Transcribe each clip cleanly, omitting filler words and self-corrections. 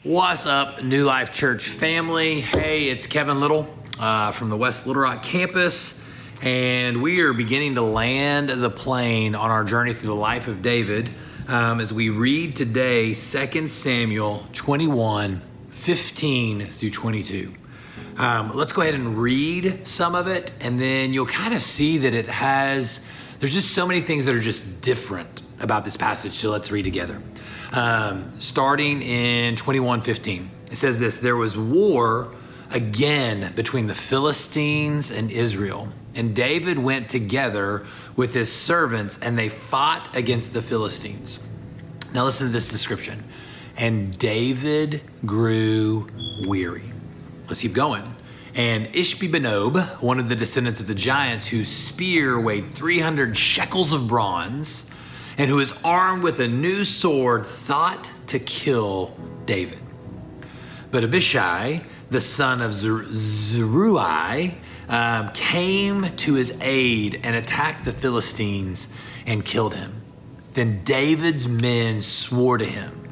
What's up, New Life Church family? Hey, it's Kevin Little from the West Little Rock campus, and we are beginning to land the plane on our journey through the life of David as we read today 2 Samuel 21, 15 through 22. Let's go ahead and read some of it, and then you'll kind of see that there's just so many things that are just different about this passage, so let's read together. Starting in 21:15, it says this: there was war again between the Philistines and Israel, and David went together with his servants, and they fought against the Philistines. Now listen to this description. And David grew weary. Let's keep going. And Ishbi-Benob, one of the descendants of the giants, whose spear weighed 300 shekels of bronze, and who is armed with a new sword, thought to kill David. But Abishai, the son of Zeruiah, came to his aid and attacked the Philistines and killed him. Then David's men swore to him,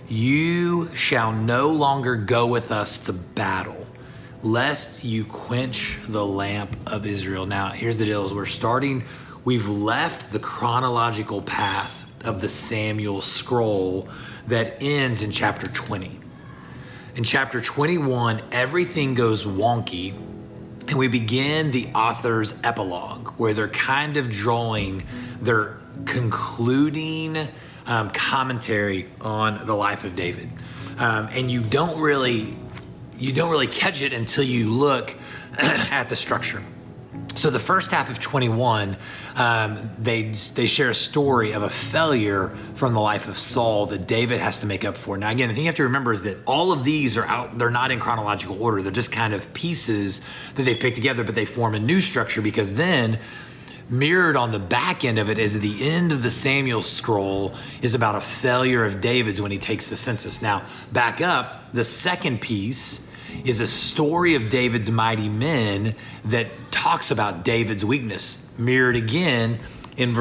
"You shall no longer go with us to battle, lest you quench the lamp of Israel." Now, here's the deal: we've left the chronological path of the Samuel scroll that ends in chapter 20. In chapter 21, everything goes wonky, and we begin the author's epilogue, where they're kind of drawing their concluding commentary on the life of David. And you don't really catch it until you look at the structure. So the first half of 21, they share a story of a failure from the life of Saul that David has to make up for. Now, again, the thing you have to remember is that all of these they're not in chronological order. They're just kind of pieces that they've picked together, but they form a new structure, because then mirrored on the back end of it is the end of the Samuel scroll is about a failure of David's when he takes the census. Now, back up, the second piece is a story of David's mighty men that talks about David's weakness, mirrored again in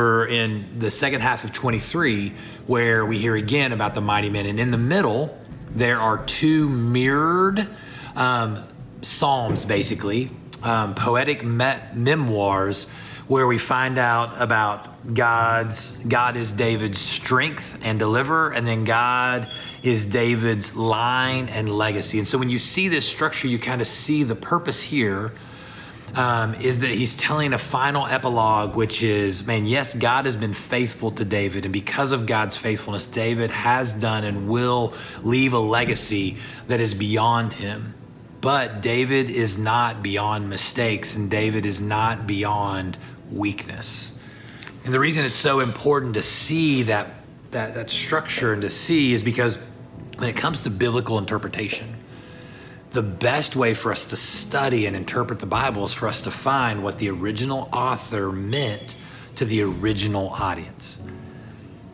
the second half of 23, where we hear again about the mighty men. And in the middle, there are two mirrored psalms, basically, poetic memoirs, where we find out about God is David's strength and deliverer, and then God is David's line and legacy. And so when you see this structure, you kind of see the purpose here is that he's telling a final epilogue, which is, yes, God has been faithful to David, and because of God's faithfulness, David has done and will leave a legacy that is beyond him. But David is not beyond mistakes, and David is not beyond weakness. And the reason it's so important to see that structure and to see is because when it comes to biblical interpretation, the best way for us to study and interpret the Bible is for us to find what the original author meant to the original audience.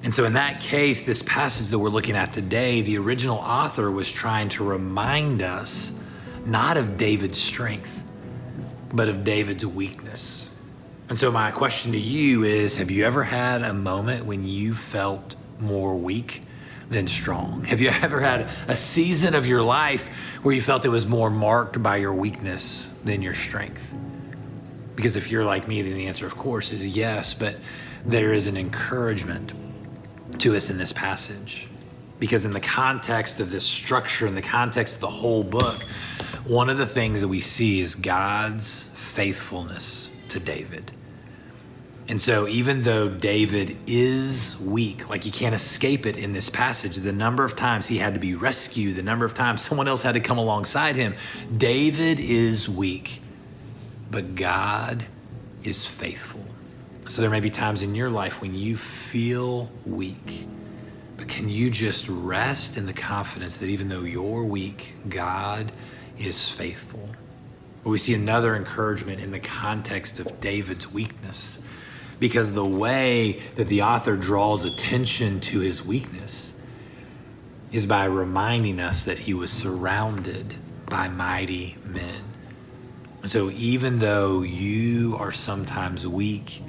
And so in that case, this passage that we're looking at today, the original author was trying to remind us not of David's strength, but of David's weakness. And so my question to you is, have you ever had a moment when you felt more weak than strong? Have you ever had a season of your life where you felt it was more marked by your weakness than your strength? Because if you're like me, then the answer, of course, is yes, but there is an encouragement to us in this passage. Because in the context of this structure, in the context of the whole book, one of the things that we see is God's faithfulness to David. And so even though David is weak, like you can't escape it in this passage, the number of times he had to be rescued, the number of times someone else had to come alongside him, David is weak, but God is faithful. So there may be times in your life when you feel weak, but can you just rest in the confidence that even though you're weak, God is faithful? But we see another encouragement in the context of David's weakness, because the way that the author draws attention to his weakness is by reminding us that he was surrounded by mighty men. And so even though you are sometimes weak,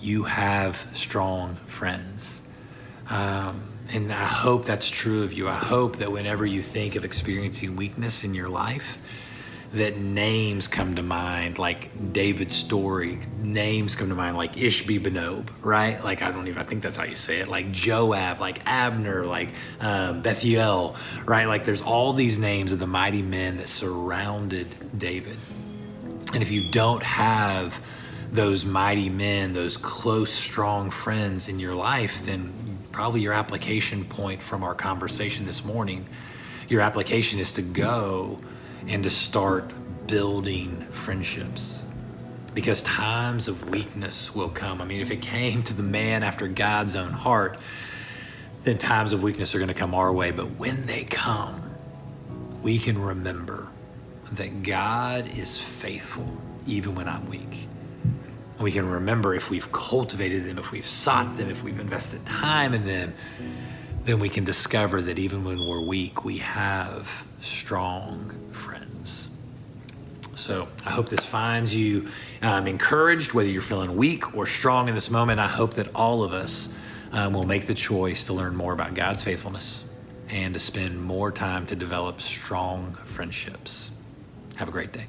you have strong friends. And I hope that's true of you. I hope that whenever you think of experiencing weakness in your life, that names come to mind, like David's story. Names come to mind, like Ishbi-Benob, right? Like, I think that's how you say it. Like Joab, like Abner, like Bethuel, right? Like there's all these names of the mighty men that surrounded David. And if you don't have those mighty men, those close, strong friends in your life, then probably your application point from our conversation this morning, your application is to go and to start building friendships, because times of weakness will come. I mean, if it came to the man after God's own heart, then times of weakness are going to come our way. But when they come, we can remember that God is faithful even when I'm weak. And we can remember, if we've cultivated them, if we've sought them, if we've invested time in them, then we can discover that even when we're weak, we have strong friends. So I hope this finds you encouraged, whether you're feeling weak or strong in this moment. I hope that all of us will make the choice to learn more about God's faithfulness and to spend more time to develop strong friendships. Have a great day.